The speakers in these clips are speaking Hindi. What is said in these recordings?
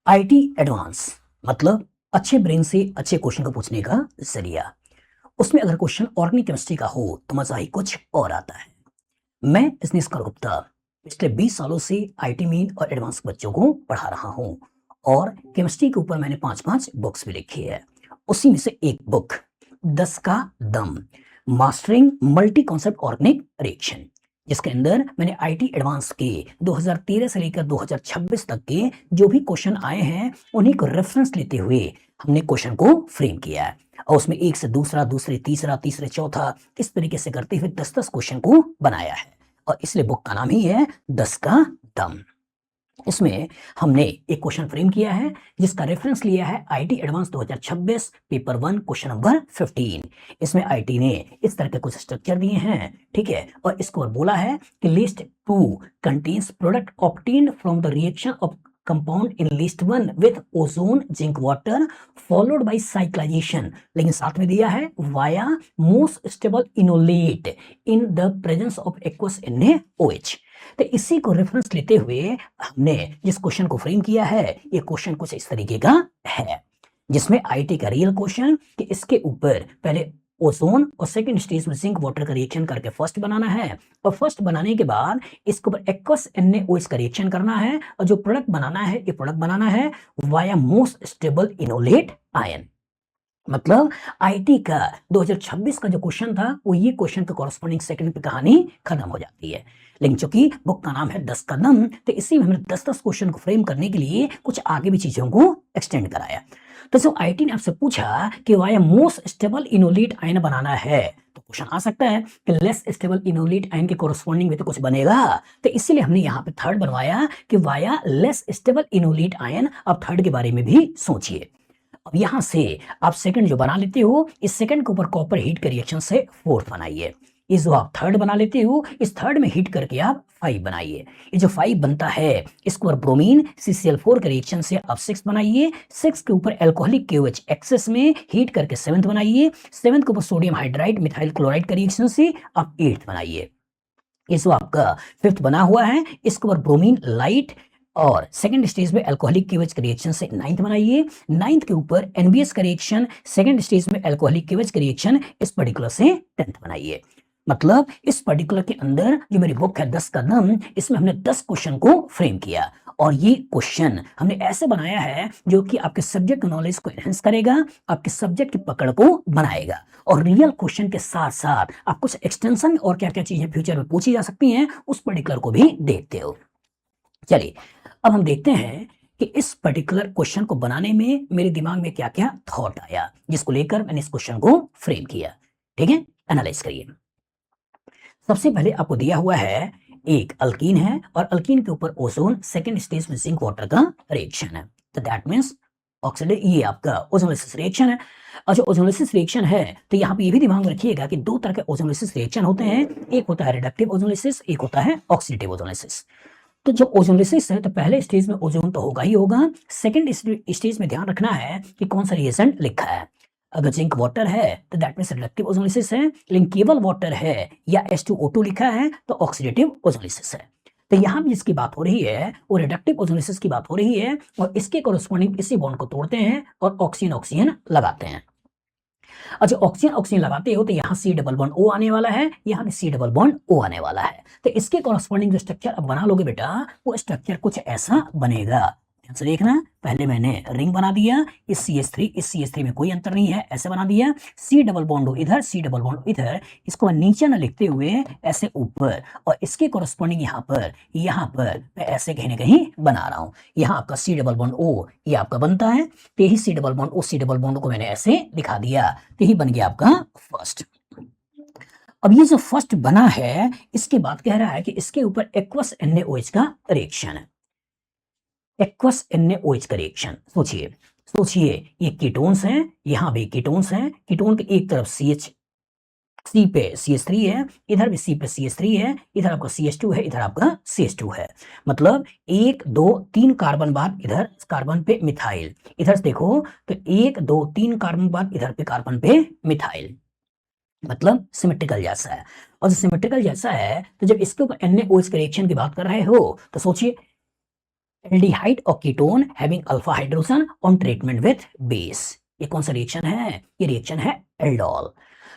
आईटी एडवांस मतलब अच्छे ब्रेन से अच्छे क्वेश्चन को पूछने का जरिया। उसमें अगर क्वेश्चन ऑर्गेनिक केमिस्ट्री का हो तो मजा ही कुछ और आता है। मैं स्नेस्कर गुप्ता पिछले 20 सालों से आईटी मीन और एडवांस बच्चों को पढ़ा रहा हूँ और केमिस्ट्री के ऊपर मैंने 5-5 बुक्स भी लिखी है। उसी में से एक बुक 10 का दम, mastering multi concept organic reaction, जिसके अंदर मैंने आईटी एडवांस के 2013 से लेकर 2026 तक के जो भी क्वेश्चन आए हैं उन्हीं को रेफरेंस लेते हुए हमने क्वेश्चन को फ्रेम किया है और उसमें एक से दूसरा, दूसरे तीसरा, तीसरे चौथा, इस तरीके से करते हुए 10-10 क्वेश्चन को बनाया है और इसलिए बुक का नाम ही है 10 का दम। इसमें हमने एक क्वेश्चन फ्रेम किया है जिसका रेफरेंस लिया है IT advance 2026 paper 1 question number 15। इसमें आईटी ने इस तरह के कुछ स्ट्रक्चर दिए हैं, ठीक है, और इसको और बोला है कि list 2 contains product obtained from the reaction of compound in list 1 with ozone zinc water followed by cyclisation, लेकिन साथ में दिया है via most stable enolate in the presence of aqueous NaOH। तो इसी को रेफरेंस लेते हुए हमने जिस क्वेश्चन को फ्रेम किया है ये क्वेश्चन कुछ इस तरीके का है, जिसमें आईटी का रियल क्वेश्चन कि इसके ऊपर पहले ओजोन और सेकंड स्टेज में जिंक वाटर का रिएक्शन करके फर्स्ट बनाना है और फर्स्ट बनाने के बाद इसके ऊपर एक्वस NaOH का रिएक्शन करना है और जो प्रोडक्ट बनाना है ये प्रोडक्ट बनाना है via most stable enolate ion. मतलब आईटी का 2026 का जो क्वेश्चन था वो ये क्वेश्चन के कॉरस्पॉन्डिंग सेकंड पे कहानी खत्म हो जाती है, लेकिन चूंकि बुक का नाम है 10 का दम तो इसी में हमने 10-10 क्वेश्चन को फ्रेम करने के लिए कुछ आगे भी चीजों को एक्सटेंड कराया। तो जब आईटी ने आपसे पूछा कि via most stable enolate ion बनाना है तो क्वेश्चन आ सकता है कि लेस स्टेबल इनोलेट आयन के कॉरस्पॉन्डिंग में तो कुछ बनेगा, तो इसीलिए हमने यहाँ पे थर्ड बनवाया कि via less stable enolate ion. अब थर्ड के बारे में भी सोचिए। अब यहां से आप सेकंड जो बना लेते हो इस सेकंड के ऊपर कॉपर हीट के रिएक्शन से फोर्थ बनाइए। इस जो आप थर्ड बना लेते हो इस थर्ड में हीट करके आप 5 बनाइए। ये जो 5 बनता है इसको और ब्रोमीन CCl4 के रिएक्शन से आप 6 बनाइए। 6 के ऊपर एल्कोहलिक KOH एक्सेस में हीट करके 7th बनाइए। 7th के ऊपर सोडियम हाइड्राइड मिथाइल क्लोराइड का रिएक्शन से आप 8th बनाइए। ये जो आपका 5th बना हुआ है इसके ऊपर ब्रोमीन लाइट और सेकंड स्टेज में अल्कोहलिक KOH के रिएक्शन से 9th बनाइए। 9th के ऊपर NBS का रिएक्शन, सेकंड स्टेज में अल्कोहलिक KOH के रिएक्शन इस पर्टिकुलर से 10th बनाइए। मतलब इस पर्टिकुलर के अंदर जो मेरी बुक है 10 का दम, इसमें हमने 10 क्वेश्चन को फ्रेम किया और ये क्वेश्चन हमने ऐसे बनाया है जो कि आपके सब्जेक्ट नॉलेज को एनहेंस करेगा, आपके सब्जेक्ट की पकड़ को बनाएगा और रियल क्वेश्चन के साथ साथ आप कुछ एक्सटेंशन और क्या क्या चीजें फ्यूचर में पूछी जा सकती हैं उस पर्टिकुलर को भी देखते हो। चलिए अब हम देखते हैं कि इस पर्टिकुलर क्वेश्चन को बनाने में मेरे दिमाग में क्या क्या थॉट आया जिसको लेकर मैंने इस क्वेश्चन को फ्रेम किया। ठीक है, एनालाइज करिए। सबसे पहले आपको दिया हुआ है एक अल्कीन है और अल्कीन के ऊपर ओजोन, सेकंड स्टेज में जिंक वाटर का रिएक्शन है, तो दैट मींस ऑक्सीडेज, ये आपका ओजोनोलिसिस रिएक्शन है। और जो ओजोनोलिसिस रिएक्शन है तो यहाँ पे ये भी दिमाग में रखिएगा कि दो तरह के ओजोनोलिसिस रिएक्शन होते हैं, एक होता है रिडक्टिव ओजोनोलिसिस, एक होता है ऑक्सीडेटिव ओजोनोलिसिस। तो जो ओजोनोलिसिस है तो पहले स्टेज में ओजोन तो होगा ही होगा, सेकंड स्टेज में ध्यान रखना है कि कौन सा रिएजेंट लिखा है। अगर जिंक वाटर है तो दैट मींस रिडक्टिव ओजोनोलिसिस है, लेकिन केवल वाटर है या H2O2 लिखा है तो ऑक्सीडेटिव ओजोनोलिसिस है। तो यहाँ भी जिसकी बात हो रही है वो रिडक्टिव ओजोनोलिसिस की बात हो रही है और इसके कोरोस्पोंडिंग इसी बॉन्ड को तोड़ते हैं और ऑक्सीजन ऑक्सीजन लगाते हैं। अच्छा, ऑक्सीजन ऑक्सीजन लगाते हो तो यहाँ C डबल बॉन्ड O आने वाला है, यहाँ भी C डबल बॉन्ड O आने वाला है। तो इसके कॉरस्पॉन्डिंग जो स्ट्रक्चर अब बना लोगे बेटा वो स्ट्रक्चर कुछ ऐसा बनेगा। ध्यान से देखना, पहले मैंने रिंग बना दिया, इस CH3 में कोई अंतर नहीं है, ऐसे बना दिया। C डबल बॉन्ड O इधर, C डबल बॉन्ड इधर, इसको मैं नीचे ना लिखते हुए ऐसे ऊपर और इसके कॉरस्पॉन्डिंग यहाँ पर मैं ऐसे कहीं ना कहीं बना रहा हूँ। यहाँ आपका C डबल बॉन्ड O ये आपका बनता है, तो यही C डबल बॉन्ड O को मैंने ऐसे दिखा दिया, तो यही बन गया आपका फर्स्ट। अब ये जो फर्स्ट बना है इसके बाद कह रहा है कि इसके ऊपर एक्वस NaOH का रिएक्शन है। एक्वस NaOH का रिएक्शन सोचिए ये कीटोन्स हैं, यहाँ भी कीटोन्स हैं, कीटोन के एक तरफ C पे CH3 है, इधर भी C पे CH3 है, इधर आपका CH2 है, इधर आपका CH2 है। मतलब 1 2 3 कार्बन बाद इधर कार्बन पे मिथाइल, इधर देखो तो 1 2 3 कार्बन बाद इधर पे कार्बन पे मिथाइल, मतलब सिमेट्रिकल जैसा है। और जो सिमेट्रिकल जैसा है तो जब इसके ऊपर NaOH के रिएक्शन की बात कर रहे हो तो सोचिए एल्डिहाइड और ketone having alpha hydrogen on treatment with base. ये कौन सा रिएक्शन है? ये रिएक्शन है एल्डोल।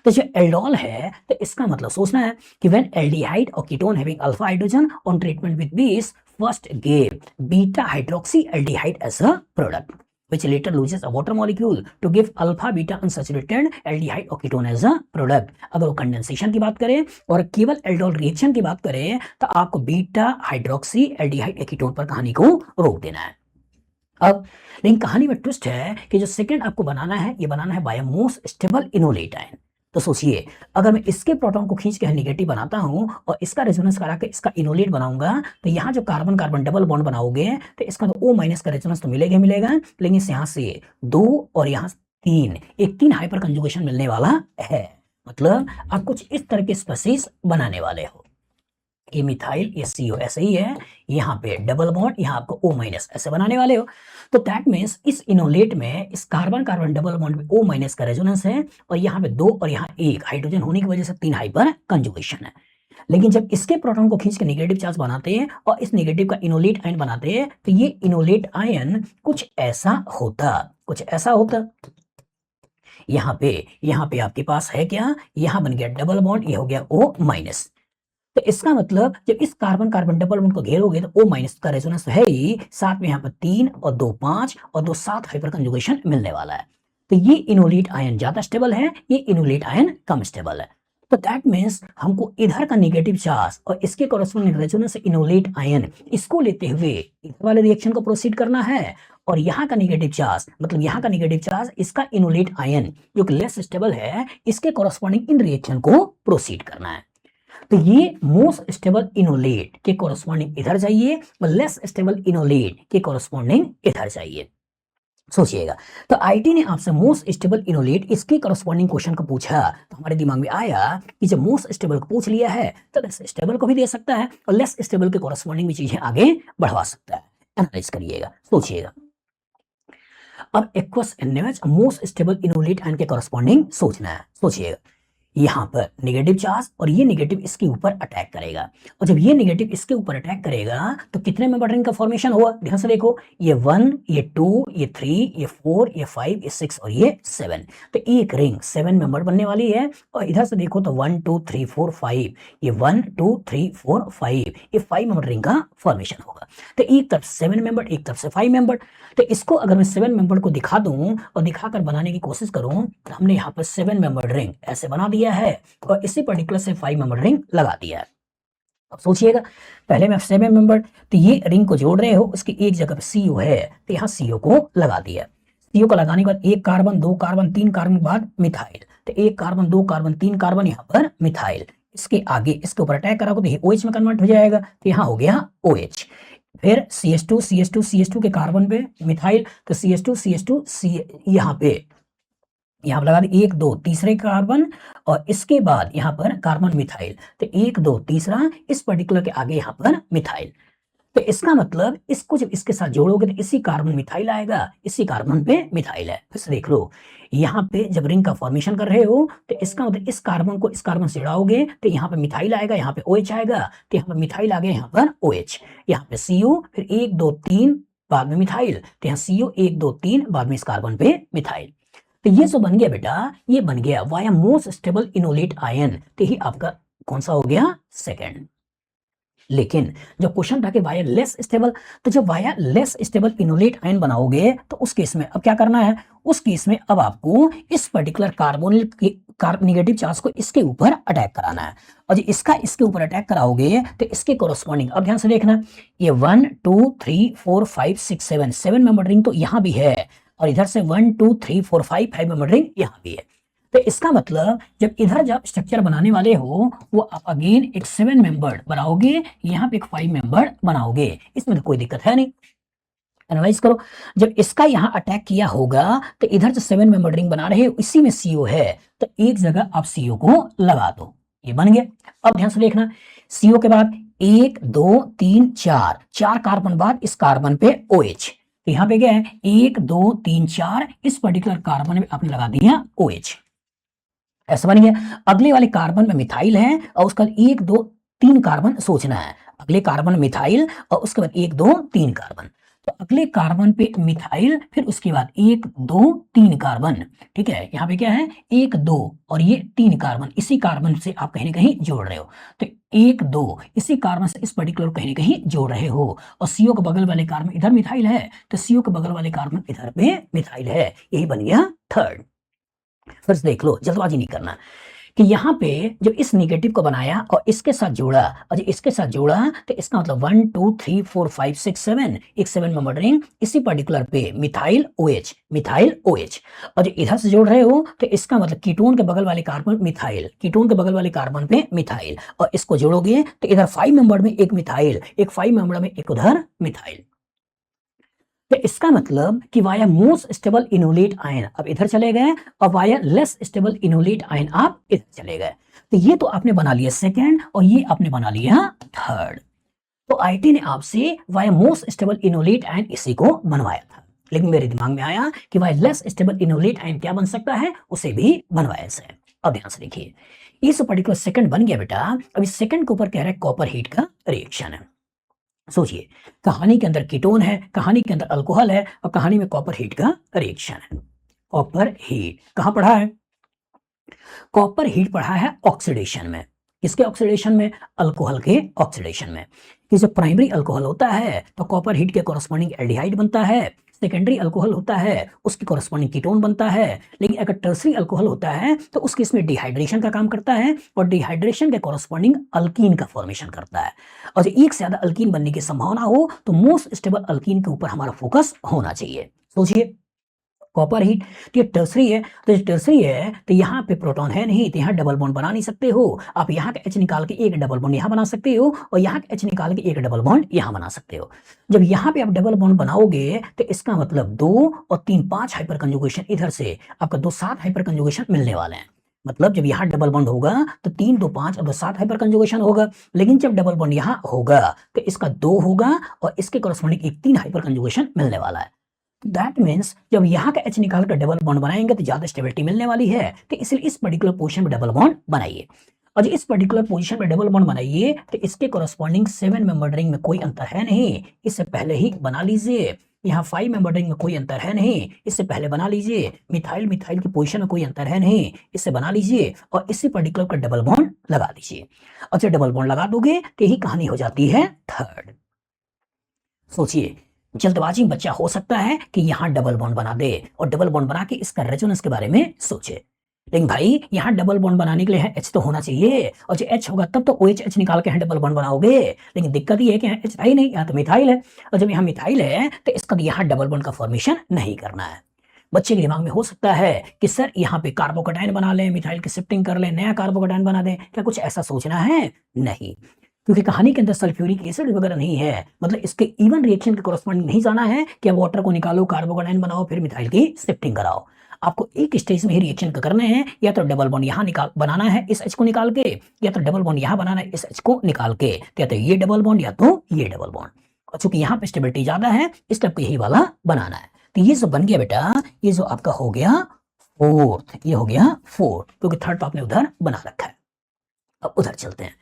तो जो एल्डोल है तो इसका मतलब सोचना है कि व्हेन एल्डिहाइड और ketone having alpha hydrogen on treatment with base first give beta hydroxy aldehyde as a product which later loses a water molecule to give alpha beta unsaturated aldehyde or ketone as a product। अगर वो कंडेंसेशन की बात करें और केवल एल्डोल रिएक्शन की बात करें तो आपको बीटा हाइड्रोक्सी एल्डिहाइड कीटोन पर कहानी को रोक देना है। अब लेकिन कहानी में ट्विस्ट है कि जो सेकंड आपको बनाना है ये बनाना है by most stable enolate ion. तो सोचिए अगर मैं इसके प्रोटॉन को खींच के नेगेटिव बनाता हूं और इसका रेजोनेंस करा के इसका इनोलेट बनाऊंगा तो यहाँ जो कार्बन कार्बन डबल बॉन्ड बनाओगे तो इसका तो O माइनस का रेजोनेंस तो मिलेगा मिलेगा, लेकिन इस यहाँ से 2 और यहाँ 3 एक 3 हाइपर कंजुगेशन मिलने वाला है। मतलब आप कुछ इस तरह के स्पेसीज बनाने वाले हो। ये मिथाइल ये CO ऐसे ही है, यहाँ पे डबल बॉन्ड यहाँ आपको O माइनस ऐसे बनाने वाले हो। तो दैट मीन्स इस इनोलेट में इस कार्बन कार्बन डबल बॉन्ड में O माइनस का रेजोनेंस है और यहाँ पे 2 और यहाँ 1 हाइड्रोजन होने की वजह से 3 हाइपर कंजुगेशन है। लेकिन जब इसके प्रोटॉन को खींच के नेगेटिव चार्ज बनाते हैं और इस नेगेटिव का इनोलेट आयन बनाते हैं तो ये इनोलेट आयन कुछ ऐसा होता। यहाँ पे आपके पास है क्या, यहाँ बन गया डबल बॉन्ड, ये हो गया O माइनस। तो इसका मतलब जब इस कार्बन कार्बन डबल बॉन्ड को घेरोगे तो O माइनस का रेजोनेंस है ही, साथ में यहाँ पर 3 और 2 5 और 2 7 हाइपर कंजुगेशन मिलने वाला है। तो ये इनोलेट आयन ज्यादा स्टेबल है, ये इनोलेट आयन कम स्टेबल है। तो दैट मीन्स हमको इधर का नेगेटिव चार्ज और इसके कॉरेस्पॉन्डिंग रेजोनेंस इनोलेट आयन इसको लेते हुए इधर वाले रिएक्शन को प्रोसीड करना है और यहाँ का नेगेटिव चार्ज मतलब यहाँ का नेगेटिव चार्ज इसका इनोलेट आयन जो कि लेस स्टेबल है इसके कॉरेस्पॉन्डिंग इन रिएक्शन को प्रोसीड करना है। तो ये मोस्ट स्टेबल इनोलेट के कॉरेस्पॉन्डिंग इधर जाइए और लेस स्टेबल इनोलेट के कॉरेस्पॉन्डिंग इधर जाइए। सोचिएगा तो आईटी ने आपसे मोस्ट स्टेबल इनोलेट इसके कॉरेस्पॉन्डिंग क्वेश्चन को पूछा तो हमारे दिमाग में आया कि जब मोस्ट स्टेबल को पूछ लिया है तो लेस स्टेबल को भी दे सकता है और लेस स्टेबल के कॉरेस्पॉन्डिंग भी चीजें आगे बढ़वा सकता है। एनालाइज करिएगा, सोचिएगा। अब aqueous NH most stable enolate ion के कॉरेस्पॉन्डिंग सोचना है। सोचिएगा यहाँ पर नेगेटिव चार्ज और ये नेगेटिव इसके ऊपर अटैक करेगा और जब ये नेगेटिव इसके ऊपर अटैक करेगा तो कितने मेंबर रिंग का फॉर्मेशन हुआ, ध्यान से देखो, ये 1 ये 2 ये 3 ये 4 ये 5 ये 6 और ये 7। तो एक रिंग 7 मेंबर बनने वाली है और इधर से देखो तो 1 2 3 4 5 ये 1 2 3 4 5 ये 5 मेंबर रिंग का फॉर्मेशन होगा। तो एक तरफ 7 मेंबर एक तरफ से 5 मेंबर। तो इसको अगर मैं 7 मेंबर को दिखा दूं और दिखाकर बनाने की कोशिश करूं तो हमने यहाँ पर 7 मेंबर रिंग ऐसे बना दिया है और इसी पर्टिकुलर से 5 मेंबर रिंग लगा दिया है। अब सोचिएगा पहले मैं 7 मेंबर तो ये रिंग को जोड़ रहे हो उसकी एक जगह पे CO है तो यहाँ CO को लगा दिया। CO को लगाने के बाद 1 कार्बन 2 कार्बन 3 कार्बन के बाद मिथाइल, तो 1 कार्बन 2 कार्बन 3 कार्बन यहाँ पर मिथाइल। इसके आगे इसके ऊपर अटैक करा तो ये OH में कन्वर्ट हो जाएगा तो यहाँ हो गया OH। फिर CH2 के कार्बन पे मिथाइल तो CH2 यहाँ पर लगा दी 1 2 तीसरे कार्बन और इसके बाद यहाँ पर कार्बन मिथाइल तो 1 2 तीसरा इस पर्टिकुलर के आगे यहाँ पर मिथाइल। तो इसका मतलब इसको जब इसके साथ जोड़ोगे तो इसी कार्बन मिथाइल आएगा, इसी कार्बन पे मिथाइल है। फिर से देख लो यहाँ पे जब रिंग का फॉर्मेशन कर रहे हो तो इसका मतलब इस कार्बन को इस कार्बन से जोड़ाओगे तो यहाँ पे मिथाइल आएगा, यहाँ पे OH आएगा, तो यहाँ पे मिथाइल आ गया, यहाँ पर OH, यहाँ पे CO, फिर 1 2 3 बाद में मिथाइल, तो यहाँ CO 1 2 3 बाद में इस कार्बन पे मिथाइल। तो ये जो बन गया बेटा ये बन गया via most stable enolate ion, तो ही आपका कौन सा हो गया, सेकंड। लेकिन जो क्वेश्चन था कि वाया लेस स्टेबल, तो जब via less stable enolate ion बनाओगे तो उस केस में अब क्या करना है, उस केस में अब आपको इस पर्टिकुलर कार्बोनिल के नेगेटिव चार्ज को इसके ऊपर अटैक कराना है और जो इसका इसके ऊपर अटैक कराओगे तो इसके कोरोस्पॉन्डिंग अब ध्यान से देखना ये 1 2 3 4 5 6 7 मेंबर रिंग तो यहाँ भी है और इधर से 1 2 3 4 5 मेंबर रिंग यहाँ भी है। तो इसका मतलब जब इधर जब स्ट्रक्चर बनाने वाले हो वो आप अगेन एक 7 मेंबर बनाओगे, यहाँ पे एक 5 मेंबर बनाओगे, इसमें तो कोई दिक्कत है नहीं। एनालाइज करो जब इसका यहाँ अटैक किया होगा तो इधर जो 7 मेंबर रिंग बना रहे हो इसी में CO है तो एक जगह आप CO को लगा दो, ये बन गया। अब ध्यान से देखना CO के बाद 1 2 3 4 कार्बन बाद इस कार्बन पे OH, तो यहाँ पे क्या है 1 2 3 4 इस पर्टिकुलर कार्बन में आपने लगा दिया OH, ऐसा बन गया। अगले वाले कार्बन में मिथाइल है और उसका 1 2 3 कार्बन सोचना है, अगले कार्बन मिथाइल और उसके बाद 1 2 3 कार्बन, तो अगले कार्बन पे मिथाइल, फिर उसके बाद 1 2 3 कार्बन, ठीक है। यहाँ पे क्या है 1 2 और ये 3 कार्बन, इसी कार्बन से आप कहीं ना कहीं जोड़ रहे हो। तो 1 2 इसी कार्बन से इस पर्टिकुलर कहीं ना कहीं जोड़ रहे हो, और सीओ के बगल वाले कार्बन इधर मिथाइल है, तो सीओ के बगल वाले कार्बन इधर पे मिथाइल है। यही बन गया थर्ड। फर्स्ट देख लो, जल्दबाजी नहीं करना, कि यहाँ पे जब इस निगेटिव को बनाया और इसके साथ जोड़ा और जब इसके साथ जोड़ा, तो इसका मतलब 1 2 3 4 5 6 7, एक 7 मेंबर रिंग इसी पर्टिकुलर पे मिथाइल OH, मिथाइल OH। और जो इधर से जोड़ रहे हो तो इसका मतलब कीटोन के बगल वाले कार्बन मिथाइल, कीटोन के बगल वाले कार्बन पे मिथाइल, और इसको जोड़ोगे तो इधर 5 मेंबर में एक मिथाइल, एक 5 मेंबर में एक उधर मिथाइल। तो इसका मतलब कि via most stable enolate ion अब इधर चले गए, और via less stable enolate ion आप इधर चले गए। तो ये तो आपने बना लिया सेकंड, और ये आपने बना लिया थर्ड। तो आईटी ने आपसे via most stable enolate ion इसी को बनवाया था, लेकिन मेरे दिमाग में आया कि via less stable enolate ion क्या बन सकता है, उसे भी बनवाया जाए। अब ध्यान से देखिए, इस पर्टिकुलर सेकंड बन गया बेटा। अब इस सेकंड के ऊपर कह रहा है कॉपर हीट का रिएक्शन है। सोचिए, कहानी के अंदर कीटोन है, कहानी के अंदर अल्कोहल है, और कहानी में कॉपर हीट का रिएक्शन है। कॉपर हीट कहां पढ़ा है? कॉपर हीट पढ़ा है ऑक्सीडेशन में। किसके ऑक्सीडेशन में? अल्कोहल के ऑक्सीडेशन में। कि जब प्राइमरी अल्कोहल होता है तो कॉपर हीट के कॉरस्पॉन्डिंग एल्डिहाइड बनता है, सेकेंडरी अल्कोहल होता है उसके कॉरस्पॉन्डिंग कीटोन बनता है, लेकिन अगर टर्सरी अल्कोहल होता है तो उसके इसमें डिहाइड्रेशन का काम करता है, और डिहाइड्रेशन के कॉरस्पॉन्डिंग अल्कीन का फॉर्मेशन करता है। और जब एक से ज्यादा अल्कीन बनने की संभावना हो तो मोस्ट स्टेबल अल्कीन के ऊपर हमारा फोकस होना चाहिए। सोचिए, कॉपर हीट, तो ये टर्सरी है, तो ये टर्सरी है तो यहाँ पे प्रोटॉन है नहीं, तो यहाँ डबल बॉन्ड बना नहीं सकते हो। आप यहाँ का H निकाल के एक डबल बॉन्ड यहाँ बना सकते हो, और यहाँ का H निकाल के एक डबल बॉन्ड यहाँ बना सकते हो। जब यहाँ पे आप डबल बॉन्ड बनाओगे तो इसका मतलब 2 और 3 5 हाइपर कंजुगेशन, इधर से आपका 2 7 हाइपर कंजुगेशन मिलने वाले हैं। मतलब जब यहाँ डबल बॉन्ड होगा तो 3 2 5 और 2 7 हाइपर कंजुगेशन होगा, लेकिन जब डबल बॉन्ड यहाँ होगा तो इसका 2 होगा और इसके कॉरस्पॉन्डिंग एक 3 हाइपर कंजुगेशन मिलने वाला है। दैट मीन्स जब यहाँ का H निकाल कर डबल बॉन्ड बनाएंगे तो ज्यादा स्टेबिलिटी मिलने वाली है, तो इसलिए इस पर्टिकुलर पोजीशन में डबल बॉन्ड बनाइए। और इस पर्टिकुलर पोजीशन में डबल बॉन्ड बनाइए तो इसके कॉरस्पॉन्डिंग 7 मेंबर रिंग में कोई अंतर है नहीं, इससे पहले ही बना लीजिए। यहाँ 5 मेंबर रिंग में कोई अंतर है नहीं, इससे पहले बना लीजिए। मिथाइल मिथाइल की पोजीशन में कोई अंतर है नहीं, इससे बना लीजिए, और इसी पर्टिकुलर का डबल बॉन्ड लगा दीजिए। और जब डबल बॉन्ड लगा दोगे तो यही कहानी हो जाती है थर्ड। सोचिए, जल्दबाजी में बच्चा हो सकता है कि यहां डबल बॉन्ड बना दे, और डबल बॉन्ड बना के इसका रेजोनेंस के बारे में सोचे, लेकिन भाई यहां डबल बॉन्ड बनाने के लिए है H तो होना चाहिए, और जो H होगा तब तो OH निकाल के डबल बॉन्ड बनाओगे। लेकिन दिक्कत ये है कि यहाँ H है ही नहीं, यहाँ तो मिथाइल है, और जब यहाँ मिथाइल है तो इसका यहाँ डबल बॉन्ड का फॉर्मेशन नहीं करना है। बच्चे के दिमाग में हो सकता है कि सर यहाँ पे कार्बोकेटाइन बना लें, मिथाइल की शिफ्टिंग कर लें, नया कार्बोकेटाइन बना दें, क्या कुछ ऐसा सोचना है? नहीं, क्योंकि कहानी के अंदर सल्फ्यूरिक एसिड वगैरह नहीं है। मतलब इसके इवन रिएक्शन के कॉरस्पॉन्डिंग नहीं जाना है कि वाटर को निकालो, कार्बोकेटाइन बनाओ, फिर मिथाइल की शिफ्टिंग कराओ। आपको एक स्टेज में ही रिएक्शन करने हैं, या तो डबल बॉन्ड यहाँ निकाल बनाना है इस H को निकाल के, या तो डबल बॉन्ड यहाँ बनाना है इस H को निकाल के, या तो ये डबल बॉन्ड या तो ये डबल बॉन्ड। और चूंकि यहाँ पे स्टेबिलिटी ज्यादा है इस टाइप को यही वाला बनाना है। तो ये जो बन गया बेटा, ये जो आपका हो गया फोर्थ, ये हो गया फोर्थ, क्योंकि थर्ड आपने उधर बना रखा है। अब उधर चलते हैं,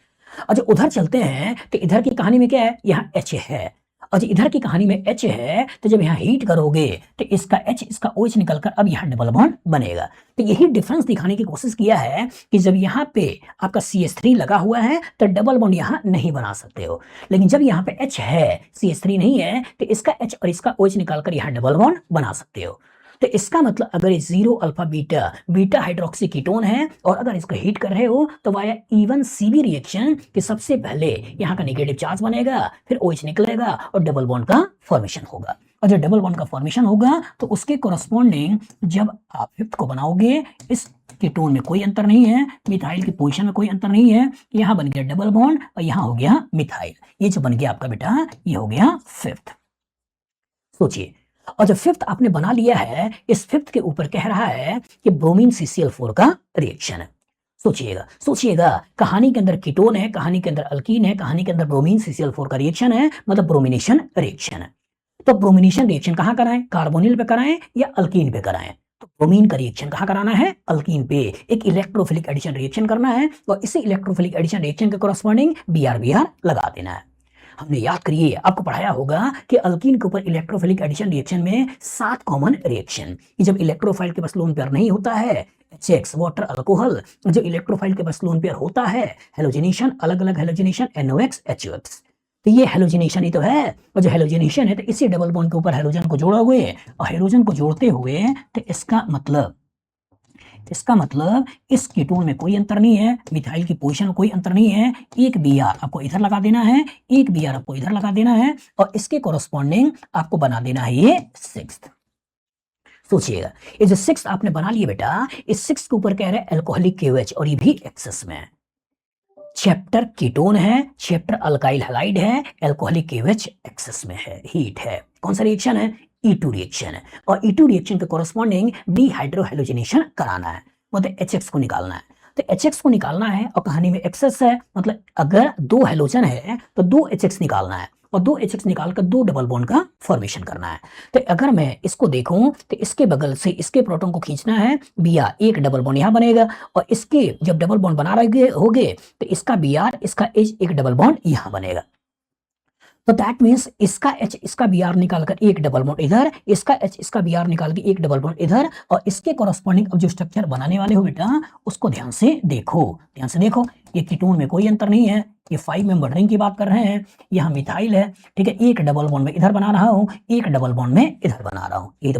और जब उधर चलते हैं तो इधर की कहानी में क्या है, यहाँ H है, और जब इधर की कहानी में H है तो जब यहाँ हीट करोगे तो इसका H इसका OH निकलकर अब यहाँ डबल बॉन्ड बनेगा। तो यही डिफरेंस दिखाने की कोशिश किया है कि जब यहाँ पे आपका CH3 लगा हुआ है तो डबल बॉन्ड यहाँ नहीं बना सकते हो, लेकिन जब यहाँ पे H है CH3 नहीं है तो इसका H और इसका OH निकालकर यहाँ डबल बॉन्ड बना सकते हो। तो इसका मतलब अगर ये 0 alpha beta beta hydroxy ketone है और अगर इसको हीट कर रहे हो तो वाया इवन CB रिएक्शन कि सबसे पहले यहाँ का नेगेटिव चार्ज बनेगा, फिर OH निकलेगा और डबल बॉन्ड का फॉर्मेशन होगा। और जब डबल बॉन्ड का फॉर्मेशन होगा तो उसके कोरस्पॉन्डिंग जब आप फिफ्थ को बनाओगे, इस कीटोन में कोई अंतर नहीं है, मिथाइल की पोजीशन में कोई अंतर नहीं है, यहाँ बन गया डबल बॉन्ड और यहाँ हो गया मिथाइल। ये जो बन गया आपका बेटा ये हो गया फिफ्थ। सोचिए, और जो फिफ्थ आपने बना लिया है, इस फिफ्थ के ऊपर कह रहा है कि ब्रोमीन CCl4 का रिएक्शन है। सोचिएगा सोचिएगा, कहानी के अंदर कीटोन है, कहानी के अंदर अल्कीन है, कहानी के अंदर ब्रोमीन CCl4 का रिएक्शन है, मतलब ब्रोमिनेशन रिएक्शन है। तो ब्रोमिनेशन रिएक्शन कहां कराएं, कार्बोनिल पे कराएं या अल्कीन पे कराएं? तो ब्रोमीन का रिएक्शन कहां कराना है, अल्कीन पे। एक इलेक्ट्रोफिलिक एडिशन रिएक्शन करना है और इसी इलेक्ट्रोफिलिक एडिशन रिएक्शन के कॉरस्पॉन्डिंग BR लगा देना है। हमने याद करिए आपको पढ़ाया होगा कि अल्कीन के ऊपर इलेक्ट्रोफिलिक एडिशन रिएक्शन में 7 कॉमन रिएक्शन। जब इलेक्ट्रोफाइल के पास लोन पेयर नहीं होता है HX वाटर अल्कोहल, जो इलेक्ट्रोफाइल के पास लोन पेयर होता है हेलोजिनेशन, अलग अलग हेलोजिनेशन NOx HOX। तो ये हेलोजिनेशन ही तो है, और जो हेलोजिनेशन है तो इसी डबल बॉन्ड के ऊपर हेलोजन को जोड़ोगे, और हेलोजन को जोड़ते हुए तो इसका मतलब इस कीटोन में कोई अंतर नहीं है, मिथाइल की पोजीशन में कोई अंतर नहीं है। एक Br आपको इधर लगा देना है, एक Br आपको इधर लगा देना है, और इसके कोरस्पॉन्डिंग आपको बना देना है ये 6th। सोचिएगा ये जो 6th आपने बना लिया बेटा, इस 6th के ऊपर कह रहे हैं अल्कोहलिक KOH, और ये भी एक्सेस में है। चैप्टर कीटोन है, चैप्टर अल्काइल हैलाइड है, अल्कोहलिक KOH एक्सेस में है, हीट है। कौन सा रिएक्शन है? E2 रिएक्शन है, और E2 रिएक्शन के कोरस्पॉन्डिंग डिहाइड्रोहेलोजिनेशन कराना है, मतलब HX को निकालना है। तो HX को निकालना है और कहानी में एक्सेस है, मतलब अगर 2 हेलोजन है तो 2 HX निकालना है, और 2 HX निकालकर 2 डबल बॉन्ड का फॉर्मेशन करना है। तो अगर मैं इसको देखूं तो इसके बगल से इसके प्रोटॉन को खींचना है, Br एक डबल बॉन्ड यहां बनेगा, और इसके जब डबल बॉन्ड बना रहे होगे तो इसका Br इसका H एक डबल बॉन्ड यहां बनेगा। तो दैट मीन्स इसका H इसका Br निकालकर एक डबल बॉन्ड इधर, इसका H इसका Br निकाल के एक डबल बॉन्ड इधर, और इसके कॉरस्पॉन्डिंग अब जो स्ट्रक्चर बनाने वाले हो बेटा उसको ध्यान से देखो। ये कीटोन में कोई अंतर नहीं है, ये 5 मेंबर रिंग की बात कर रहे हैं, यहाँ मिथाइल है, ठीक है। एक डबल बॉन्ड में इधर बना रहा हूं, एक डबल बॉन्ड में इधर बना रहा हूं, ये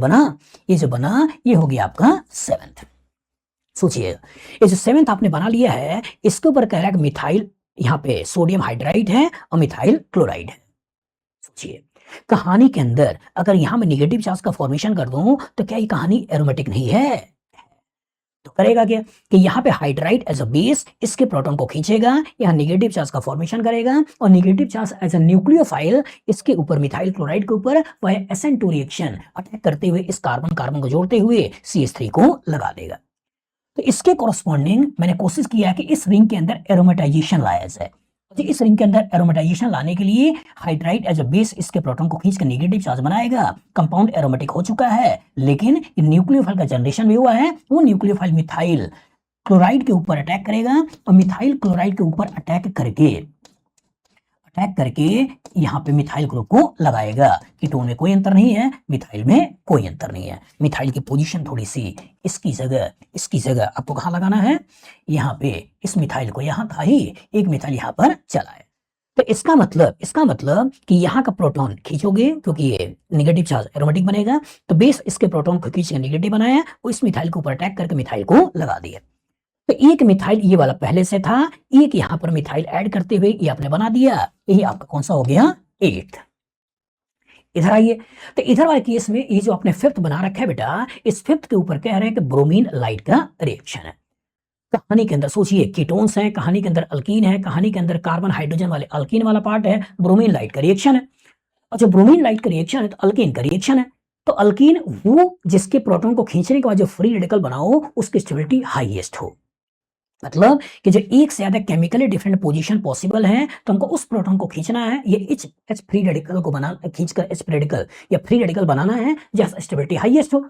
जो बना ये हो गया आपका 7th। सोचिएगा ये जो 7th आपने बना लिया है, इसके ऊपर कह रहा है कि मिथाइल यहाँ पे सोडियम हाइड्राइड है और मिथाइल क्लोराइड है। सोचिए कहानी के अंदर अगर यहां मैं निगेटिव चार्ज का फॉर्मेशन कर दूं तो क्या ये कहानी एरोमेटिक नहीं है? तो करेगा क्या कि यहाँ पे हाइड्राइड एज अ बेस इसके प्रोटॉन को खींचेगा, यहाँ नेगेटिव चार्ज का फॉर्मेशन करेगा, और negative charge as a nucleophile इसके ऊपर मिथाइल क्लोराइड के ऊपर वह SN2 रिएक्शन अटैक करते हुए इस कार्बन को जोड़ते हुए CH3 को लगा देगा। तो इसके कॉरस्पॉन्डिंग मैंने कोशिश किया है कि इस रिंग के अंदर एरोमेटाइजेशन लाया जाए। इस रिंग के अंदर एरोमेटाइजेशन लाने के लिए हाइड्राइड एज अ बेस इसके प्रोटॉन को खींच कर नेगेटिव चार्ज बनाएगा, कंपाउंड एरोमेटिक हो चुका है, लेकिन न्यूक्लियोफाइल का जनरेशन भी हुआ है। वो न्यूक्लियोफाइल मिथाइल क्लोराइड के ऊपर अटैक करेगा, और मिथाइल क्लोराइड के ऊपर अटैक करके यहाँ पे मिथाइल ग्रुप को लगाएगा। कीटोन में कोई अंतर नहीं है, मिथाइल में कोई अंतर नहीं है। मिथाइल की पोजीशन थोड़ी सी इसकी जगह आपको कहाँ लगाना है? यहाँ पे इस मिथाइल को यहाँ था ही, एक मिथाइल यहाँ पर चला है। तो इसका मतलब कि यहाँ का प्रोटॉन खींचोगे क्योंकि ये नेगेटिव चार्ज एरोमेटिक बनेगा, तो बेस इसके प्रोटॉन को खींच के नेगेटिव बनाया, वो इस मिथाइल के ऊपर अटैक करके मिथाइल को लगा दिया। तो एक मिथाइल ये वाला पहले से था, एक यहाँ पर मिथाइल ऐड करते हुए ये आपने बना दिया, यही आपका कौन सा हो गया? 8th। इधर आइए, तो इधर वाले केस में ये जो आपने 5th बना रखा है बेटा, इस 5th के ऊपर कह रहे हैं कि ब्रोमीन लाइट का रिएक्शन है। कहानी के अंदर सोचिए कीटोन्स हैं, कहानी के अंदर अल्कीन है, कहानी के अंदर कार्बन हाइड्रोजन वाले अल्कीन वाला पार्ट है, ब्रोमीन लाइट का रिएक्शन है। और जो ब्रोमीन लाइट का रिएक्शन है तो अल्कीन का रिएक्शन है। तो अल्कीन वो जिसके प्रोटॉन को खींचने के बाद जो फ्री रेडिकल बनाओ उसकी स्टेबिलिटी हाईएस्ट हो, मतलब कि जो एक से ज्यादा केमिकली डिफरेंट पोजीशन पॉसिबल है तो हमको उस प्रोटॉन को खींचना है, ये H फ्री रेडिकल को खींचकर H रेडिकल या फ्री रेडिकल बनाना है जहां स्टेबिलिटी हाईएस्ट हो।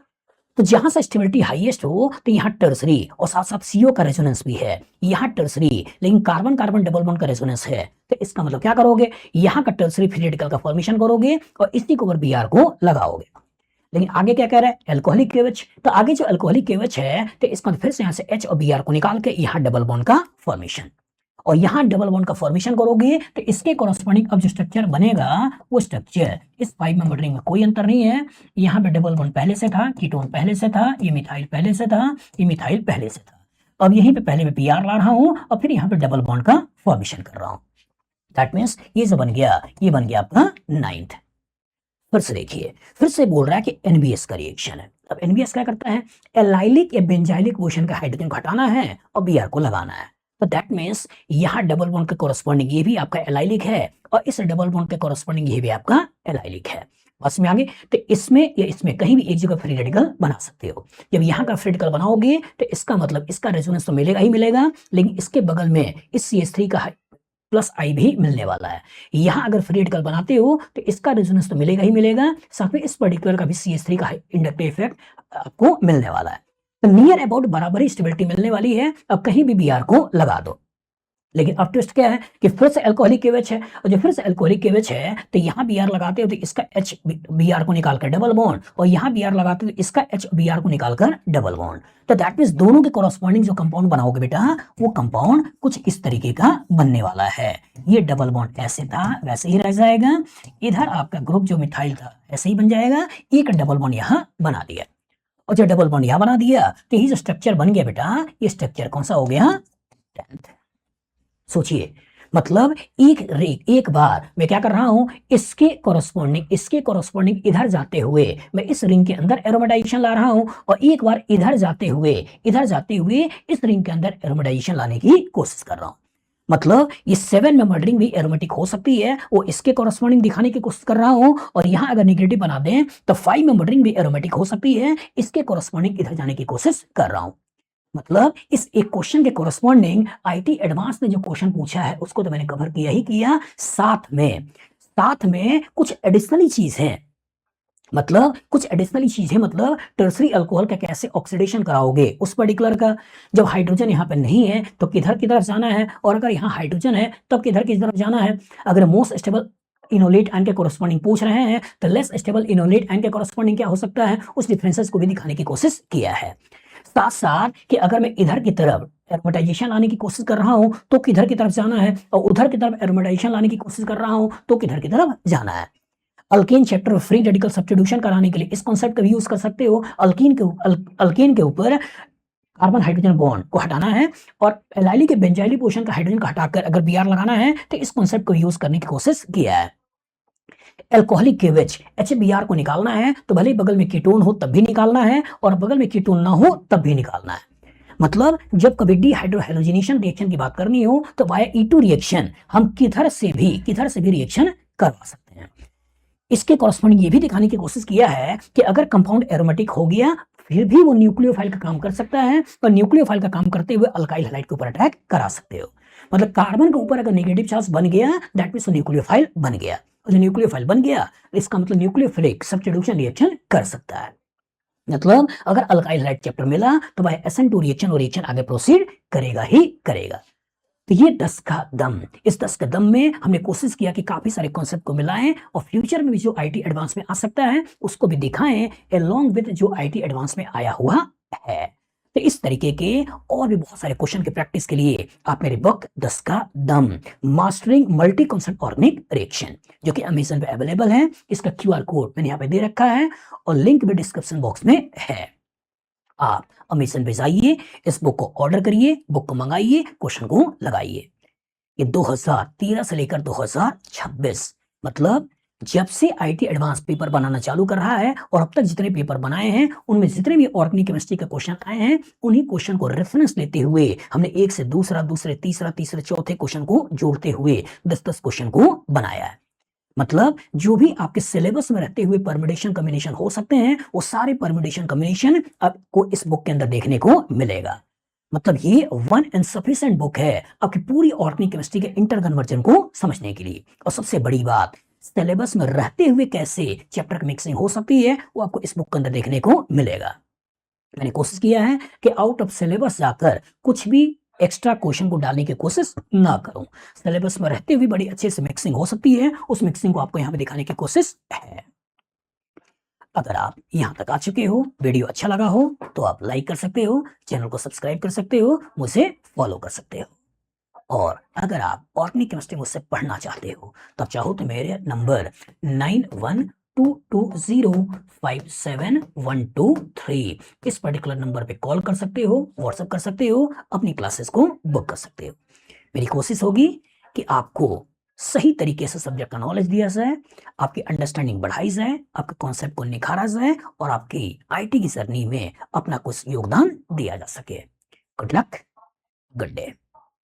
तो जहां से स्टेबिलिटी हाईएस्ट हो तो यहाँ टर्सरी और साथ साथ CO का रेजोनेंस भी है, यहाँ टर्सरी लेकिन कार्बन कार्बन डबल बॉन्ड का रेजोनेंस है। तो इसका मतलब क्या करोगे? यहाँ का टर्सरी फ्री रेडिकल का फॉर्मेशन करोगे और इसी के ऊपर Br को लगाओगे। लेकिन आगे क्या कह रहा है? Alcoholic KOH। तो आगे जो अल्कोहलिक KOH है तो इसका फिर से यहाँ से H और Br को निकाल के यहाँ डबल बॉन्ड का फॉर्मेशन, और यहाँ डबल बॉन्ड का फॉर्मेशन करोगे तो इसके कॉरस्पॉन्डिंग अब जो स्ट्रक्चर बनेगा वो स्ट्रक्चर इस 5 मेंबर रिंग में कोई अंतर नहीं है। यहाँ पे डबल बॉन्ड पहले से था, कीटोन पहले से था, ये मिथाइल पहले से था, ये मिथाइल पहले से था। अब यहीं पे पहले मैं Br ला रहा हूँ और फिर यहाँ पे डबल बॉन्ड का फॉर्मेशन कर रहा हूँ। दैट मीन्स ये जो बन गया, ये बन गया आपका 9th। फिर से देखिए, फिर से बोल रहा है कि NBS का रिएक्शन है। अब NBS क्या करता है? एलाइलिक या बेंजाइलिक पोजीशन का हाइड्रोजन को हटाना है और Br को लगाना है। तो दैट मीन्स यहाँ डबल बॉन्ड के कॉरस्पॉन्डिंग ये भी आपका एलाइलिक है और इस डबल बॉन्ड के कॉरस्पॉन्डिंग ये भी आपका एलाइलिक है। बस में आगे तो इसमें या इसमें कहीं भी एक जगह फ्री रेडिकल बना सकते हो। जब यहाँ का फ्री रेडिकल बनाओगे तो इसका मतलब इसका रेजोनेंस तो मिलेगा ही मिलेगा, लेकिन इसके बगल में इस CH3 का प्लस I भी मिलने वाला है। यहाँ अगर फ्री रेडिकल बनाते हो तो इसका रेजोनेंस तो मिलेगा ही मिलेगा, साथ में इस पर्टिकुलर का भी CH3 का इंडक्टिव इफेक्ट आपको मिलने वाला है। तो नियर अबाउट बराबर ही स्टेबिलिटी मिलने वाली है। अब कहीं भी Br को लगा दो, लेकिन अब ट्विस्ट क्या है कि फिर से अल्कोहलिक केवेच है, और जो फिर से अल्कोहलिक केवेच है तो यहाँ बी आर लगाते हो तो इसका एच बी आर को निकालकर डबल बॉन्ड, और यहाँ बी आर लगाते हो तो इसका एच बी आर को निकालकर डबल बॉन्ड। तो दैट मीन्स दोनों के कॉरस्पॉन्डिंग जो कंपाउंड बनाओगे बेटा वो कंपाउंड कुछ इस तरीके का बनने वाला है। ये डबल बॉन्ड ऐसे था वैसे ही रह जाएगा, इधर आपका ग्रुप जो मिथाइल था ऐसे ही बन जाएगा, एक डबल बॉन्ड यहाँ बना दिया, और जो डबल बॉन्ड यहाँ बना दिया तो ये जो स्ट्रक्चर बन गया बेटा, ये स्ट्रक्चर कौन सा हो गया? 10th। सोचिए, मतलब एक बार मैं क्या कर रहा हूं, इसके कॉरस्पॉन्डिंग इधर जाते हुए मैं इस रिंग के अंदर एरोमेटाइजेशन ला रहा हूं, और एक बार इधर जाते हुए इस रिंग के अंदर एरोमेटाइजेशन लाने की कोशिश कर रहा हूं। मतलब ये 7 मेंबर रिंग भी एरोमेटिक हो सकती है, वो इसके कॉरस्पॉन्डिंग दिखाने की कोशिश कर रहा हूं, और यहां अगर नेगेटिव बना दें तो 5 मेंबर रिंग भी एरोमेटिक हो सकती है, इसके कॉरस्पॉन्डिंग इधर जाने की कोशिश कर रहा हूं। मतलब इस एक क्वेश्चन के कोरस्पॉन्डिंग आईटी एडवांस ने जो क्वेश्चन पूछा है उसको तो मैंने कवर किया ही किया, साथ में कुछ एडिशनली चीज है, मतलब कुछ एडिशनली चीजें, मतलब टर्सरी अल्कोहल का कैसे ऑक्सीडेशन कराओगे उस पर्टिकुलर का। जब हाइड्रोजन यहाँ पे नहीं है तो किधर की तरफ जाना है, और अगर यहाँ हाइड्रोजन है तब किधर की तरफ जाना है। अगर मोस्ट स्टेबल इनोलेट आयन के कोरस्पॉन्डिंग पूछ रहे हैं तो लेस स्टेबल इनोलेट आयन के कोरस्पॉन्डिंग क्या हो सकता है, उस डिफरेंसेस को भी दिखाने की कोशिश किया है। साथ साथ कि अगर मैं इधर की तरफ एरोमेटाइजेशन लाने की कोशिश कर रहा हूं तो किधर की तरफ जाना है, और उधर की तरफ एरोमेटाइजेशन लाने की कोशिश कर रहा हूं तो किधर की तरफ जाना है। अल्केन चैप्टर में फ्री रेडिकल सब्स्टिट्यूशन कराने के लिए इस कॉन्सेप्ट का भी यूज कर सकते हो। अल्केन के ऊपर कार्बन हाइड्रोजन बॉन्ड को हटाना है, और एलाइली के बेंजाइली पोर्शन का हाइड्रोजन का हटाकर अगर बी आर लगाना है तो इस कॉन्सेप्ट को यूज करने की कोशिश किया है। एल्कोहलिक केवेज HBr को निकालना है तो भले ही बगल में कीटोन हो तब भी निकालना है, और बगल में कीटोन ना हो तब भी निकालना है। मतलब जब कभी डिहाइड्रोहेलोजिनेशन रिएक्शन की बात करनी हो तो वाया E2 रिएक्शन हम किधर से भी रिएक्शन करवा सकते हैं। इसके कॉरस्पॉन्डिंग ये भी दिखाने की कोशिश किया है कि अगर कंपाउंड एरोमेटिक हो गया फिर भी वो न्यूक्लियोफाइल का काम कर सकता है, और न्यूक्लियोफाइल का काम करते हुए अल्काइल हैलाइड के ऊपर अटैक करा सकते हो। मतलब कार्बन के ऊपर अगर नेगेटिव चार्ज बन गया दैट मींस न्यूक्लियोफाइल बन गया, और जो न्यूक्लियोफाइल बन गया इसका मतलब न्यूक्लियोफिलिक सब्स्टिट्यूशन रिएक्शन कर सकता है। मतलब अगर अल्काइल हैलाइड चैप्टर मिला तो वह SN2 रिएक्शन और रिएक्शन आगे प्रोसीड करेगा ही करेगा। तो ये 10 का दम, इस 10 का दम में हमने कोशिश किया कि काफी सारे कॉन्सेप्ट को मिलाएं, और फ्यूचर में भी जो आईटी एडवांस में आ सकता है उसको भी दिखाएं अलोंग विद जो आईटी एडवांस में आया हुआ है। तो इस तरीके के और भी बहुत सारे क्वेश्चन की प्रैक्टिस के लिए आप मेरी बुक 10 का दम mastering multi concept organic reaction जो कि अमेजन पे अवेलेबल है, इसका QR कोड मैंने यहाँ पे दे रखा है, और लिंक भी डिस्क्रिप्शन बॉक्स में है। आप अमेजन पे जाइए, इस बुक को ऑर्डर करिए, बुक को मंगाइए, क्वेश्चन को लगाइए। ये 2013 से लेकर 2026, मतलब जब से आईटी एडवांस पेपर बनाना चालू कर रहा है और अब तक जितने पेपर बनाए हैं उनमें जितने भी ऑर्गेनिक केमिस्ट्री के क्वेश्चन आए हैं उन्हीं क्वेश्चन को रेफरेंस लेते हुए हमने एक से दूसरा, दूसरे तीसरे चौथे क्वेश्चन को जोड़ते हुए 10-10 क्वेश्चन को बनाया है। मतलब जो भी आपके सिलेबस में रहते हुए परम्यूटेशन कॉम्बिनेशन हो सकते हैं वो सारे परम्यूटेशन कॉम्बिनेशन आपको इस बुक के अंदर देखने को मिलेगा। मतलब ये वन एंड सफिशिएंट बुक है आपकी पूरी ऑर्गेनिक केमिस्ट्री के इंटर कन्वर्जन को समझने के लिए। और सबसे बड़ी बात, सिलेबस में रहते हुए कैसे चैप्टर की मिक्सिंग हो सकती है वो आपको इस बुक के अंदर देखने को मिलेगा। मैंने कोशिश किया है कि आउट ऑफ सिलेबस जाकर कुछ भी एक्स्ट्रा क्वेश्चन को डालने की कोशिश ना करूं। सिलेबस में रहते हुए बड़ी अच्छे से मिक्सिंग हो सकती है, उस मिक्सिंग को आपको यहां पे दिखाने की कोशिश है। अगर आप यहां तक आ चुके हो, वीडियो अच्छा लगा हो तो आप लाइक कर सकते हो, चैनल को सब्सक्राइब कर सकते हो, मुझे फॉलो कर सकते हो। और अगर आप ऑर्गेनिक केमिस्ट्री मुझसे पढ़ना चाहते हो तो आप चाहो तो मेरे नंबर 9122057123 इस पर्टिकुलर नंबर पे कॉल कर सकते हो, व्हाट्सएप कर सकते हो, अपनी क्लासेस को बुक कर सकते हो। मेरी कोशिश होगी कि आपको सही तरीके से सब्जेक्ट का नॉलेज दिया जाए, आपकी अंडरस्टैंडिंग बढ़ाई जाए, आपके कॉन्सेप्ट को निखारा जाए और आपकी आईटी की जर्नी में अपना कुछ योगदान दिया जा सके। Good luck, good day.